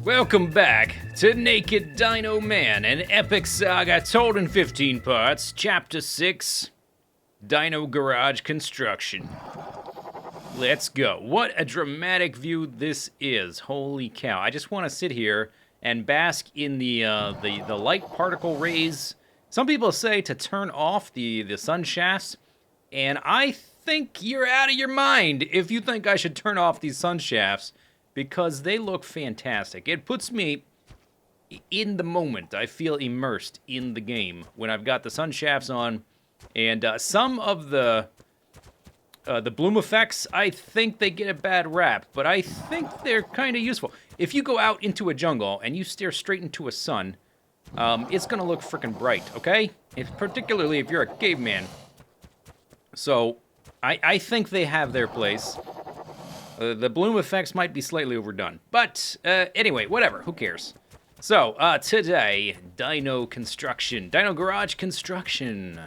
Welcome back to Naked Dino Man, an epic saga told in 15 parts, Chapter 6, Dino Garage Construction. Let's go. What a dramatic view this is. Holy cow. I just want to sit here and bask in the light particle rays. Some people say to turn off the sun shafts, and I think you're out of your mind if you think I should turn off these sun shafts, because they look fantastic. It puts me in the moment. I feel immersed in the game when I've got the sun shafts on, and some of the bloom effects, I think they get a bad rap, but I think they're kind of useful. If you go out into a jungle and you stare straight into a sun, it's gonna look freaking bright, okay? Particularly if you're a caveman. So, I think they have their place. The bloom effects might be slightly overdone. But, anyway, whatever. Who cares? So, today, Dino Construction. Dino Garage Construction.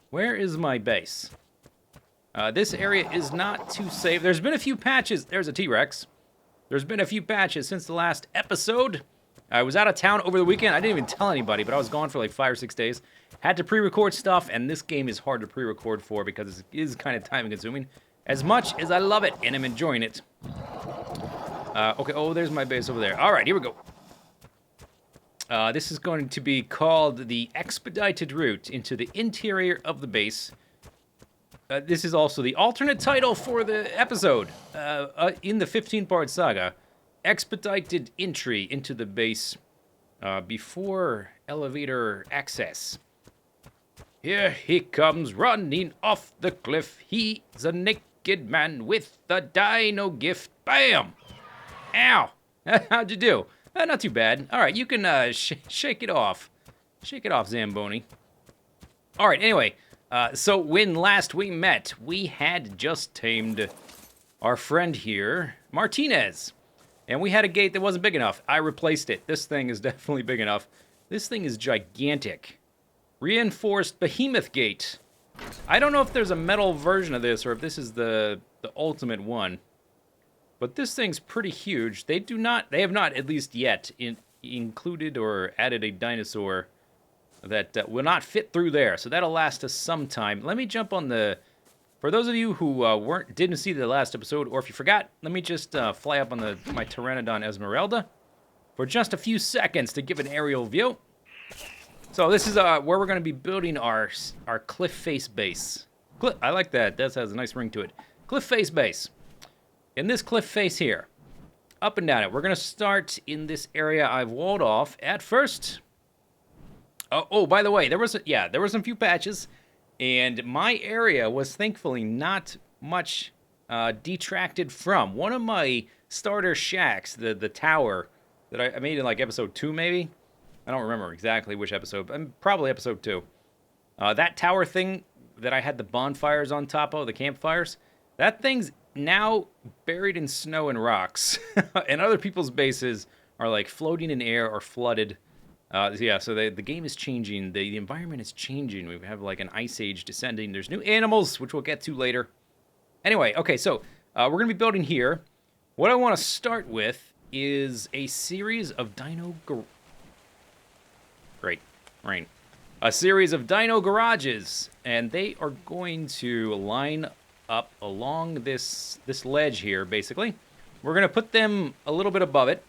Where is my base? This area is not too safe. There's been a few patches. There's a T-Rex. There's been a few patches since the last episode. I was out of town over the weekend. I didn't even tell anybody, but I was gone for like 5 or 6 days. Had to pre-record stuff, and this game is hard to pre-record for because it is kind of time-consuming. As much as I love it, and I'm enjoying it. Okay, oh, there's my base over there. All right, here we go. This is going to be called the expedited route into the interior of the base. This is also the alternate title for the episode in the 15-part saga. Expedited entry into the base before elevator access. Here he comes running off the cliff. He's a naked man with a dino gift. Bam! Ow! How'd you do? Not too bad. All right, you can shake it off. Shake it off, Zamboni. All right, anyway. So when last we met, we had just tamed our friend here, Martinez. And we had a gate that wasn't big enough. I replaced it. This thing is definitely big enough. This thing is gigantic. Reinforced behemoth gate. I don't know if there's a metal version of this or if this is the ultimate one. But this thing's pretty huge. They have not, at least yet, included or added a dinosaur that will not fit through there. So that'll last us some time. Let me jump on the... For those of you who didn't see the last episode, or if you forgot, let me just fly up on my Pteranodon Esmeralda for just a few seconds to give an aerial view. So this is where we're going to be building our cliff face base. I like that. That has a nice ring to it. Cliff face base. In this cliff face here, up and down it, we're going to start in this area I've walled off at first. Oh, by the way, there were some few patches. And my area was thankfully not much detracted from. One of my starter shacks, the tower that I made in like episode 2 maybe. I don't remember exactly which episode, but probably episode 2. That tower thing that I had the bonfires on top of, the campfires, that thing's now buried in snow and rocks. And other people's bases are like floating in air or flooded. Yeah, so the game is changing. The environment is changing. We have like an ice age descending. There's new animals, which we'll get to later. Anyway, okay, so we're going to be building here. What I want to start with is a series of Great. Rain. A series of dino garages. And they are going to line up along this ledge here, basically. We're going to put them a little bit above it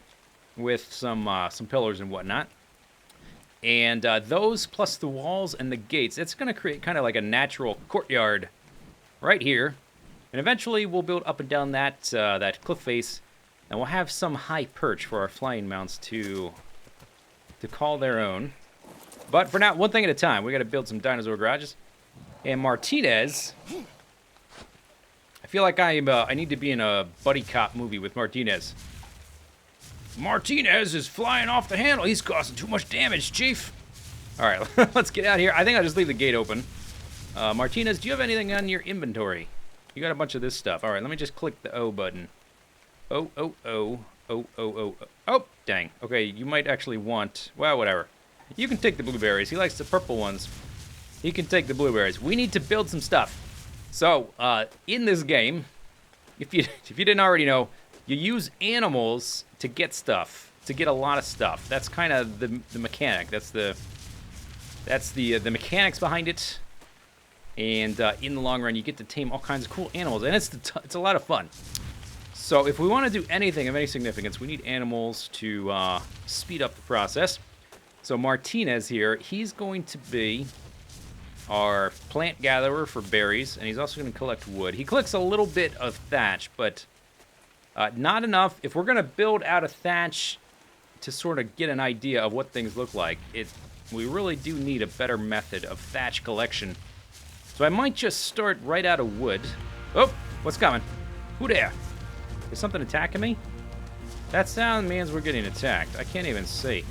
with some pillars and whatnot. And those plus the walls and the gates, it's going to create kind of like a natural courtyard right here. And eventually we'll build up and down that cliff face. And we'll have some high perch for our flying mounts to call their own. But for now, one thing at a time. We got to build some dinosaur garages. And Martinez, I feel like I need to be in a buddy cop movie with Martinez. Martinez is flying off the handle. He's causing too much damage, Chief. All right, let's get out of here. I think I'll just leave the gate open. Martinez, do you have anything on your inventory? You got a bunch of this stuff. All right, let me just click the O button. Oh, dang. Okay, you might actually want... Well, whatever. You can take the blueberries. He likes the purple ones. He can take the blueberries. We need to build some stuff. So, in this game, if you didn't already know, you use animals to get stuff. to get a lot of stuff. That's kind of the mechanic. That's the mechanics behind it. And in the long run, you get to tame all kinds of cool animals, and it's a lot of fun. So if we want to do anything of any significance, we need animals to speed up the process. So Martinez here, he's going to be our plant gatherer for berries, and he's also going to collect wood. He collects a little bit of thatch, but not enough. If we're going to build out a thatch to sort of get an idea of what things look like, we really do need a better method of thatch collection. So I might just start right out of wood. Oh, what's coming? Who there? Is something attacking me? That sound means we're getting attacked. I can't even see.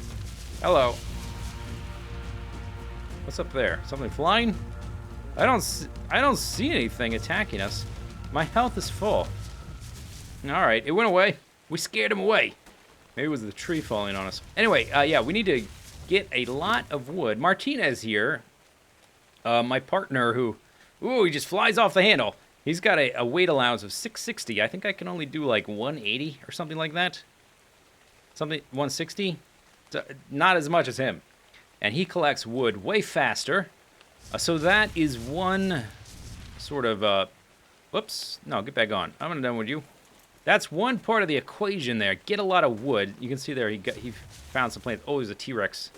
Hello. What's up there? Something flying? I don't see anything attacking us. My health is full. All right, it went away. We scared him away. Maybe it was the tree falling on us. Anyway, yeah, we need to get a lot of wood. Martinez here, my partner who, ooh, he just flies off the handle. He's got a weight allowance of 660. I think I can only do like 180 or something like that. Something, 160? Not as much as him. And he collects wood way faster. So that is one sort of, whoops. No, get back on. I'm done with you. That's one part of the equation there. Get a lot of wood. You can see there he found some plants. Oh, there's a T-Rex.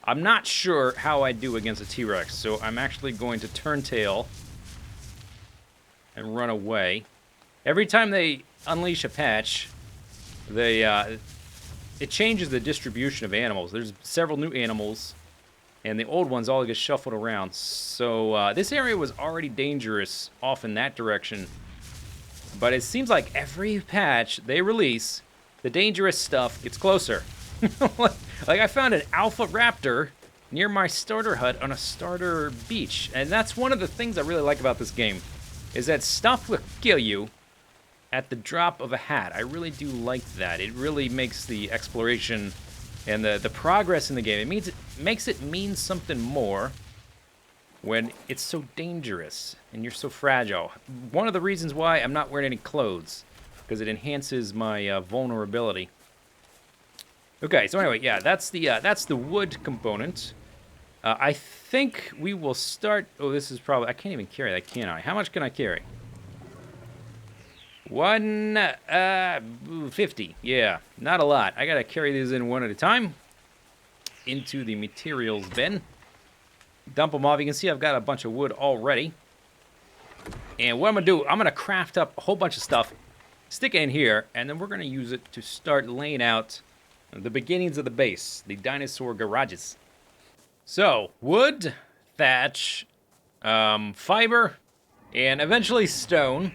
I'm not sure how I do against a T-Rex, so I'm actually going to turn tail and run away. Every time they unleash a patch, it changes the distribution of animals. There's several new animals, and the old ones all get shuffled around. So this area was already dangerous off in that direction, but it seems like every patch they release, the dangerous stuff gets closer. Like I found an alpha raptor near my starter hut on a starter beach, and that's one of the things I really like about this game, is that stuff will kill you at the drop of a hat. I really do like that. It really makes the exploration and the progress in the game, it makes it mean something more when it's so dangerous and you're so fragile. One of the reasons why I'm not wearing any clothes, because it enhances my vulnerability. Okay, so anyway, yeah, that's the wood component. I think we will start. Oh, this is probably. I can't even carry that, can I? How much can I carry? 150. Yeah, not a lot. I gotta carry these in one at a time into the materials bin. Dump them off. You can see I've got a bunch of wood already. And what I'm gonna do, I'm gonna craft up a whole bunch of stuff, stick it in here, and then we're gonna use it to start laying out the beginnings of the base, the dinosaur garages. So, wood, thatch, fiber, and eventually stone.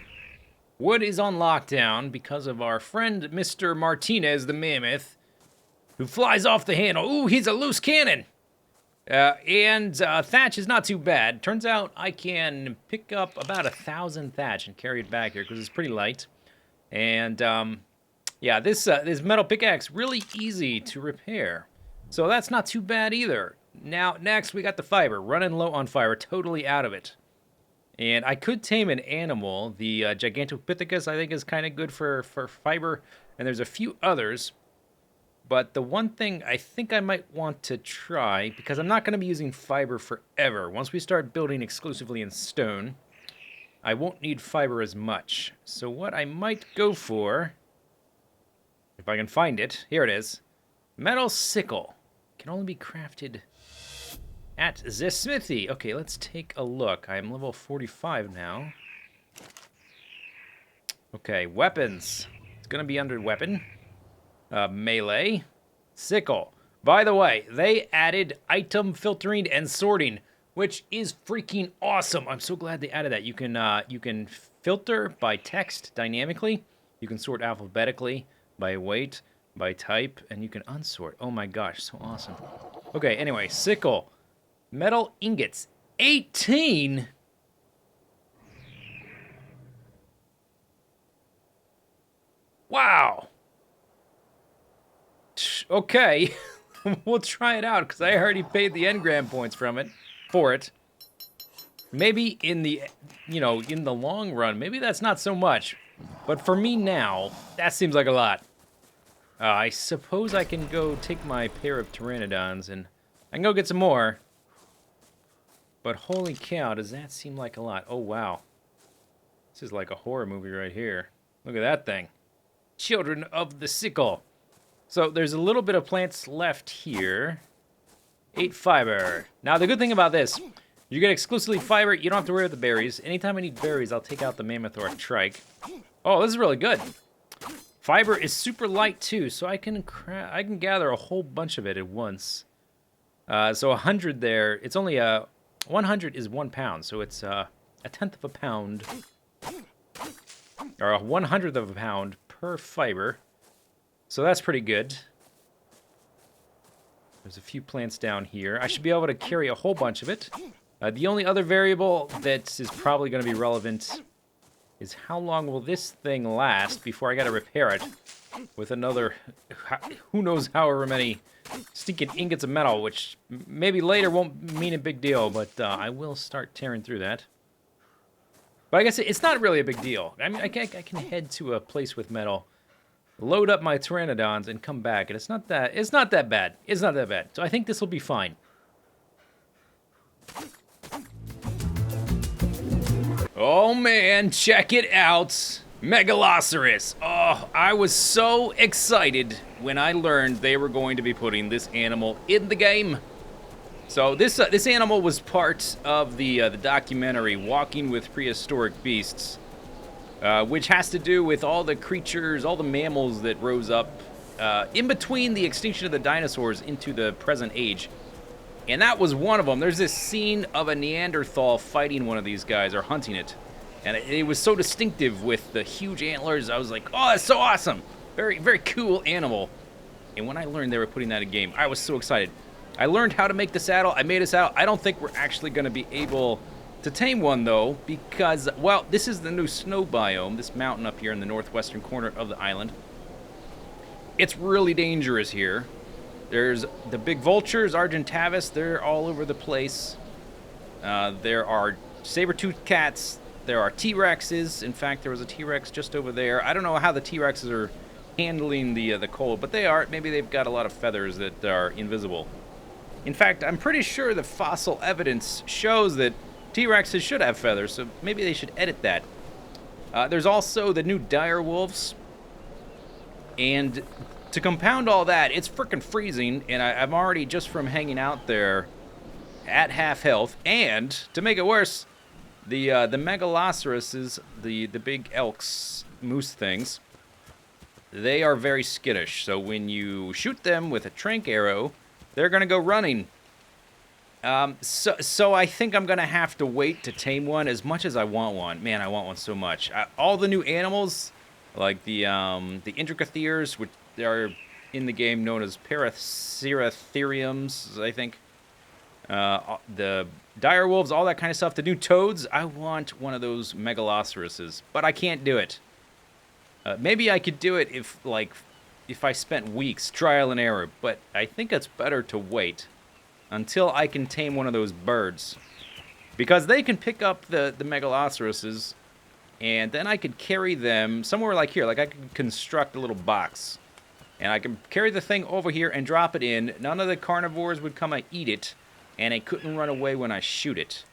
Wood is on lockdown because of our friend Mr. Martinez the Mammoth, who flies off the handle. Ooh, he's a loose cannon! And thatch is not too bad. Turns out I can pick up about 1,000 thatch and carry it back here because it's pretty light. And, yeah, this metal pickaxe, really easy to repair. So that's not too bad either. Now, next, we got the fiber. Running low on fiber, totally out of it. And I could tame an animal. The Gigantopithecus, I think, is kind of good for fiber. And there's a few others. But the one thing I think I might want to try, because I'm not going to be using fiber forever. Once we start building exclusively in stone, I won't need fiber as much. So what I might go for, if I can find it, here it is. Metal sickle. Can only be crafted at the smithy. Okay, let's take a look. I am level 45 now. Okay, weapons. It's going to be under weapon. Melee. Sickle. By the way, they added item filtering and sorting, which is freaking awesome. I'm so glad they added that. You can filter by text dynamically. You can sort alphabetically by weight, by type, and you can unsort. Oh my gosh, so awesome. Okay, anyway, sickle. Metal ingots. 18? Wow. Okay. We'll try it out, because I already paid the engram points for it. Maybe in the, in the long run, maybe that's not so much. But for me now, that seems like a lot. I suppose I can go take my pair of pteranodons and I can go get some more. But holy cow, does that seem like a lot? Oh, wow. This is like a horror movie right here. Look at that thing. Children of the sickle. So there's a little bit of plants left here. 8 fiber. Now, the good thing about this, you get exclusively fiber. You don't have to worry about the berries. Anytime I need berries, I'll take out the mammoth or a trike. Oh, this is really good. Fiber is super light, too, so I can gather a whole bunch of it at once. So 100 there. It's only 100 is 1 pound, so it's a tenth of a pound. Or a 100th of a pound per fiber. So that's pretty good. There's a few plants down here. I should be able to carry a whole bunch of it. The only other variable that is probably going to be relevant is how long will this thing last before I got to repair it with another, who knows however many stinking ingots of metal, which maybe later won't mean a big deal, but I will start tearing through that. But I guess it's not really a big deal. I mean, I can head to a place with metal, load up my pteranodons, and come back, and it's not that bad. It's not that bad. So I think this will be fine. Oh man, check it out. Megaloceros. Oh, I was so excited when I learned they were going to be putting this animal in the game. So this animal was part of the documentary Walking with Prehistoric Beasts, which has to do with all the creatures, all the mammals that rose up in between the extinction of the dinosaurs into the present age. And that was one of them. There's this scene of a Neanderthal fighting one of these guys, or hunting it. And it was so distinctive with the huge antlers. I was like, oh, that's so awesome. Very, very cool animal. And when I learned they were putting that in game, I was so excited. I learned how to make the saddle. I made a saddle. I don't think we're actually going to be able to tame one, though, because, well, this is the new snow biome, this mountain up here in the northwestern corner of the island. It's really dangerous here. There's the big vultures, Argentavis, they're all over the place. There are saber-toothed cats. There are T-Rexes. In fact, there was a T-Rex just over there. I don't know how the T-Rexes are handling the cold, but they are. Maybe they've got a lot of feathers that are invisible. In fact, I'm pretty sure the fossil evidence shows that T-Rexes should have feathers, so maybe they should edit that. There's also the new dire wolves. And to compound all that, it's freaking freezing, and I'm already, just from hanging out there, at half health. And to make it worse, the megaloceroses, the big elks, moose things, they are very skittish. So when you shoot them with a tranq arrow, they're gonna go running. So I think I'm gonna have to wait to tame one. As much as I want one, man, I want one so much. All the new animals, like the intricatheres, which are in the game known as Paraceratheriums, I think. The dire wolves, all that kind of stuff. The new toads, I want one of those megaloceroses, but I can't do it. Maybe I could do it if I spent weeks trial and error, but I think it's better to wait until I can tame one of those birds, because they can pick up the megaloceroses, and then I could carry them somewhere like here. Like I could construct a little box, and I can carry the thing over here and drop it in. None of the carnivores would come and eat it, and it couldn't run away when I shoot it.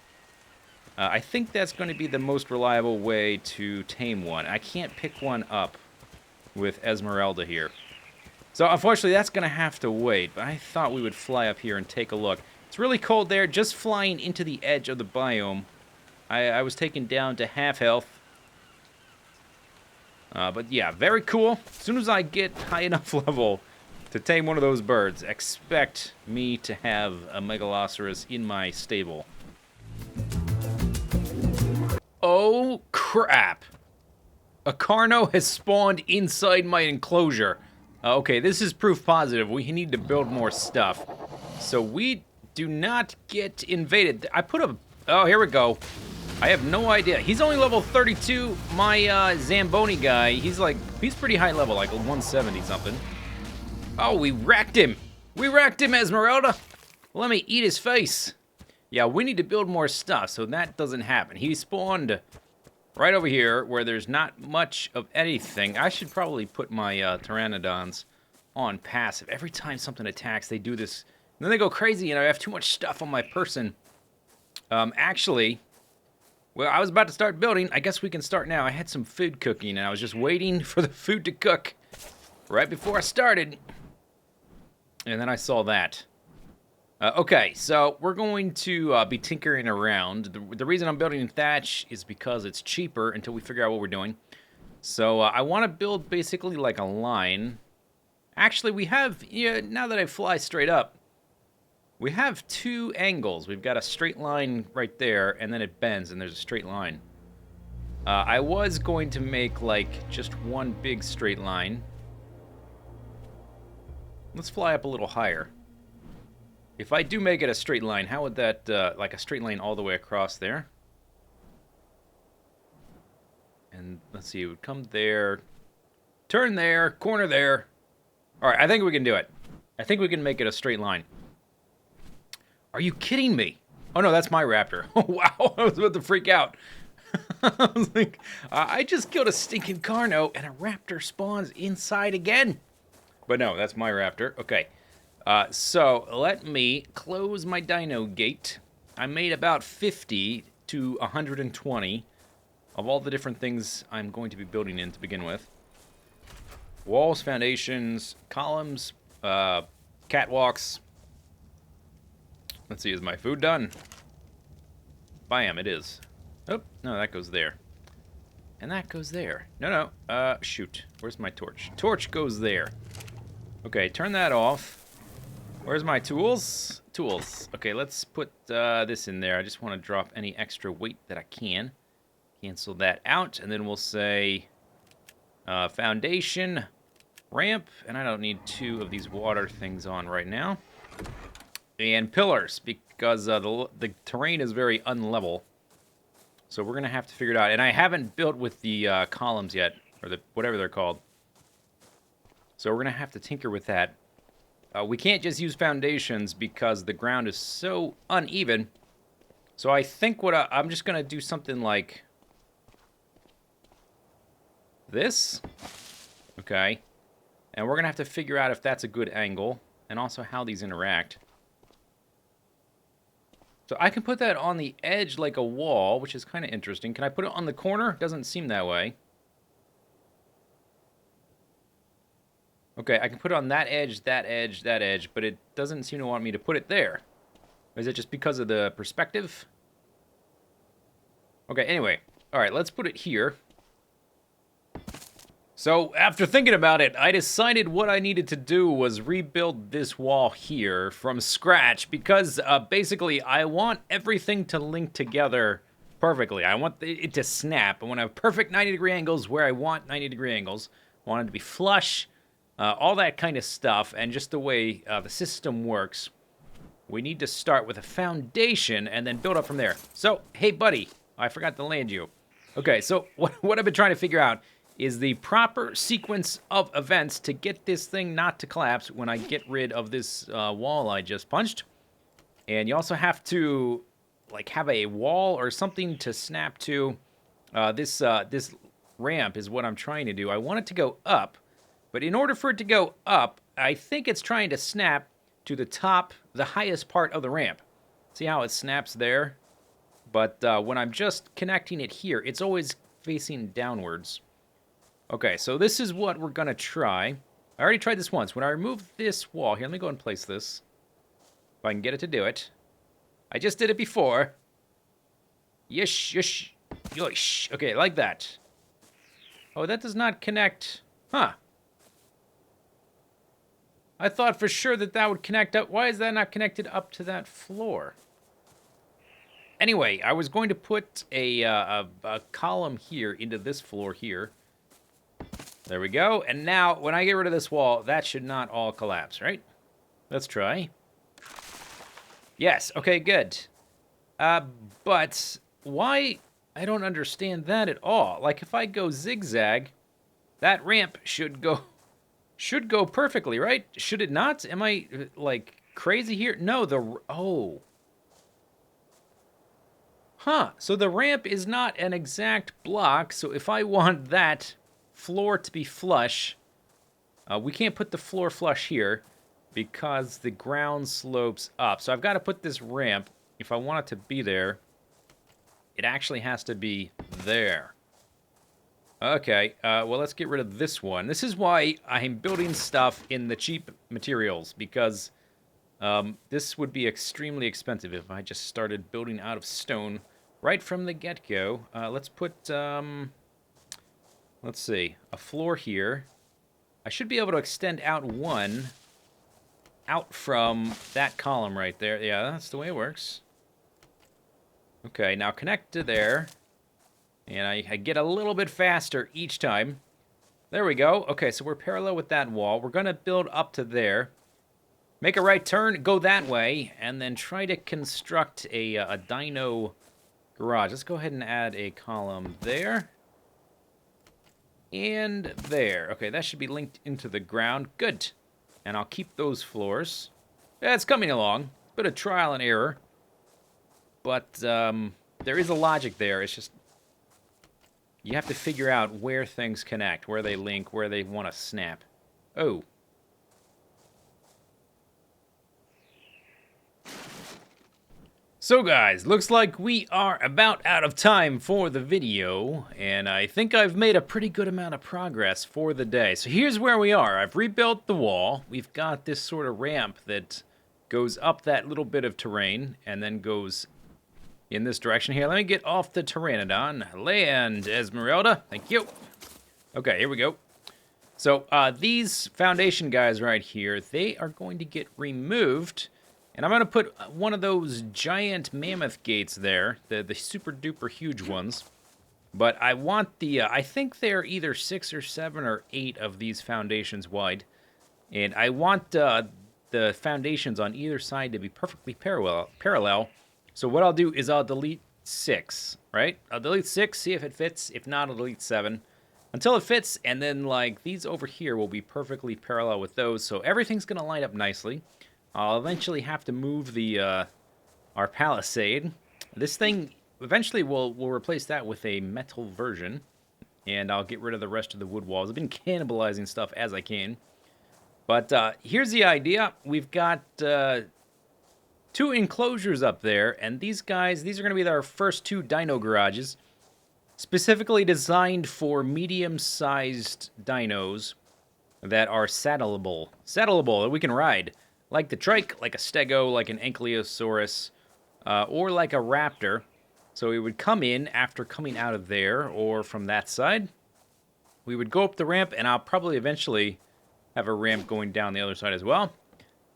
I think that's going to be the most reliable way to tame one. I can't pick one up with Esmeralda here. So unfortunately, that's going to have to wait, but I thought we would fly up here and take a look. It's really cold there, just flying into the edge of the biome. I was taken down to half health. But yeah, very cool. As soon as I get high enough level to tame one of those birds, expect me to have a megaloceros in my stable. Oh, crap. A Carno has spawned inside my enclosure. Okay, this is proof positive. We need to build more stuff, so we do not get invaded. I put a... Oh, here we go. I have no idea. He's only level 32. My Zamboni guy, he's pretty high level, like 170 something. Oh, we wrecked him. We wrecked him, Esmeralda. Let me eat his face. Yeah, we need to build more stuff so that doesn't happen. He spawned right over here where there's not much of anything. I should probably put my pteranodons on passive. Every time something attacks, they do this. And then they go crazy, and I have too much stuff on my person. Actually, well, I was about to start building. I guess we can start now. I had some food cooking, and I was just waiting for the food to cook right before I started. And then I saw that. Okay, so we're going to be tinkering around. The reason I'm building in thatch is because it's cheaper until we figure out what we're doing. So I want to build basically like a line. Actually, we have, now that I fly straight up, we have two angles. We've got a straight line right there, and then it bends, and there's a straight line. I was going to make like just one big straight line. Let's fly up a little higher. If I do make it a straight line, how would that, like a straight line all the way across there? And let's see, it would come there, turn there, corner there. All right, I think we can do it. I think we can make it a straight line. Are you kidding me? Oh no, that's my raptor. Oh wow, I was about to freak out. I was like, I just killed a stinking Carno and a raptor spawns inside again. But no, that's my raptor. Okay, so let me close my dino gate. I made about 50 to 120 of all the different things I'm going to be building in to begin with. Walls, foundations, columns, catwalks. Let's see, is my food done? Biome, it is. Oh, no, that goes there. And that goes there. No, shoot. Where's my torch? Torch goes there. Okay, turn that off. Where's my tools? Tools. Okay, let's put this in there. I just want to drop any extra weight that I can. Cancel that out, and then we'll say foundation, ramp, and I don't need two of these water things on right now. And pillars, because the terrain is very unlevel. So we're going to have to figure it out. And I haven't built with the columns yet, or whatever they're called. So we're going to have to tinker with that. We can't just use foundations because the ground is so uneven. So I think what I'm just going to do something like this. Okay. And we're going to have to figure out if that's a good angle and also how these interact. So I can put that on the edge like a wall, which is kind of interesting. Can I put it on the corner? Doesn't seem that way. Okay, I can put it on that edge, that edge, that edge, but it doesn't seem to want me to put it there. Is it just because of the perspective? Okay, anyway. All right, let's put it here. So, after thinking about it, I decided what I needed to do was rebuild this wall here from scratch because, basically, I want everything to link together perfectly. I want it to snap. I want to have perfect 90-degree angles where I want 90-degree angles. I want it to be flush, all that kind of stuff, and just the way the system works. We need to start with a foundation and then build up from there. So, hey, buddy, I forgot to land you. Okay, so what I've been trying to figure out is the proper sequence of events to get this thing not to collapse when I get rid of this wall I just punched. And you also have to, like, have a wall or something to snap to. This ramp is what I'm trying to do. I want it to go up, but in order for it to go up, I think it's trying to snap to the top, the highest part of the ramp. See how it snaps there? But when I'm just connecting it here, it's always facing downwards. Okay, so this is what we're going to try. I already tried this once. When I remove this wall... Here, let me go and place this. If I can get it to do it. I just did it before. Yish, yish, yosh. Okay, like that. Oh, that does not connect. Huh. I thought for sure that that would connect up. Why is that not connected up to that floor? Anyway, I was going to put a column here into this floor here. There we go. And now, when I get rid of this wall, that should not all collapse, right? Let's try. Yes. Okay, good. But why? I don't understand that at all. Like, if I go zigzag, that ramp should go perfectly, right? Should it not? Am I, like, crazy here? No, oh. Huh. So the ramp is not an exact block, so if I want that floor to be flush, We can't put the floor flush here because the ground slopes up. So I've got to put this ramp. If I want it to be there, it actually has to be there. Okay, well, let's get rid of this one. This is why I'm building stuff in the cheap materials, because this would be extremely expensive if I just started building out of stone right from the get-go. Let's put, let's see, a floor here. I should be able to extend out one out from that column right there. Yeah, that's the way it works. Okay, now connect to there. And I get a little bit faster each time. There we go. Okay, so we're parallel with that wall. We're going to build up to there. Make a right turn, go that way, and then try to construct a dino garage. Let's go ahead and add a column there. And there. Okay, that should be linked into the ground. Good. And I'll keep those floors. Yeah, it's coming along. Bit of trial and error. But there is a logic there. It's just you have to figure out where things connect, where they link, where they want to snap. Oh. So guys, looks like we are about out of time for the video, and I think I've made a pretty good amount of progress for the day. So here's where we are. I've rebuilt the wall. We've got this sort of ramp that goes up that little bit of terrain and then goes in this direction here. Let me get off the Pteranodon. Land, Esmeralda. Thank you. Okay, here we go. So these foundation guys right here, they are going to get removed. And I'm going to put one of those giant mammoth gates there, the super duper huge ones. But I want the, I think they're either 6 or 7 or 8 of these foundations wide. And I want the foundations on either side to be perfectly parallel. So what I'll do is I'll delete 6, right? I'll delete 6, see if it fits. If not, I'll delete 7 until it fits. And then, like, these over here will be perfectly parallel with those. So everything's going to line up nicely. I'll eventually have to move the our palisade. This thing, eventually we'll replace that with a metal version. And I'll get rid of the rest of the wood walls. I've been cannibalizing stuff as I can. But here's the idea. We've got 2 enclosures up there, and these guys, these are going to be our first 2 dino garages, specifically designed for medium-sized dinos that are saddleable, that we can ride, like the trike, like a stego, like an ankylosaurus, or like a raptor. So we would come in after coming out of there, or from that side. We would go up the ramp, and I'll probably eventually have a ramp going down the other side as well.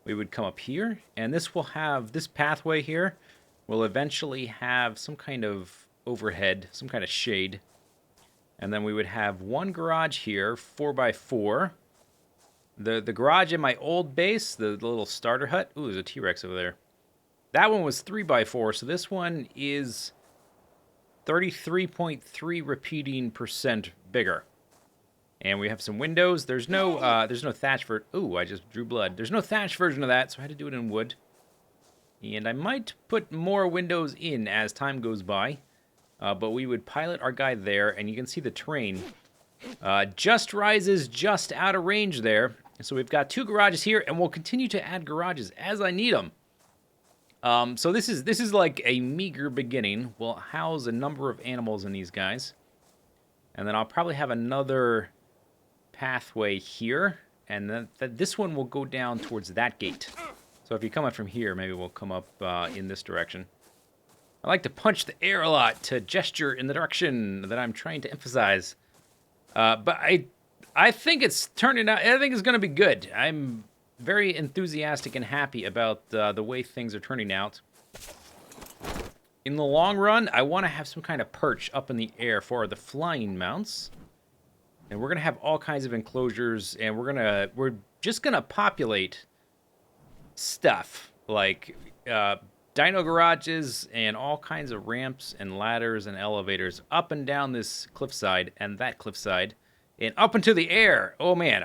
We would come up here, and this will have, this pathway here will eventually have some kind of overhead, some kind of shade. And then we would have one garage here, 4x4. The garage in my old base, the little starter hut. Ooh, there's a T-Rex over there. That one was 3x4, so this one is 33.3 repeating % bigger. And we have some windows. There's no thatch for. Ooh, I just drew blood. There's no thatch version of that, so I had to do it in wood. And I might put more windows in as time goes by. But we would pilot our guy there, and you can see the terrain just rises just out of range there. So we've got 2 garages here, and we'll continue to add garages as I need them. So this is like a meager beginning. We'll house a number of animals in these guys. And then I'll probably have another pathway here, and then this one will go down towards that gate. So if you come up from here, maybe we'll come up in this direction. I like to punch the air a lot to gesture in the direction that I'm trying to emphasize. But I think it's turning out, I think it's going to be good. I'm very enthusiastic and happy about the way things are turning out. In the long run, I want to have some kind of perch up in the air for the flying mounts. And we're going to have all kinds of enclosures, and we're just going to populate stuff like dino garages and all kinds of ramps and ladders and elevators up and down this cliffside and that cliffside and up into the air. Oh man,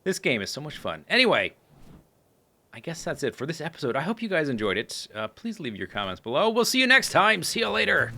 this game is so much fun. Anyway, I guess that's it for this episode. I hope you guys enjoyed it. Please leave your comments below. We'll see you next time. See you later.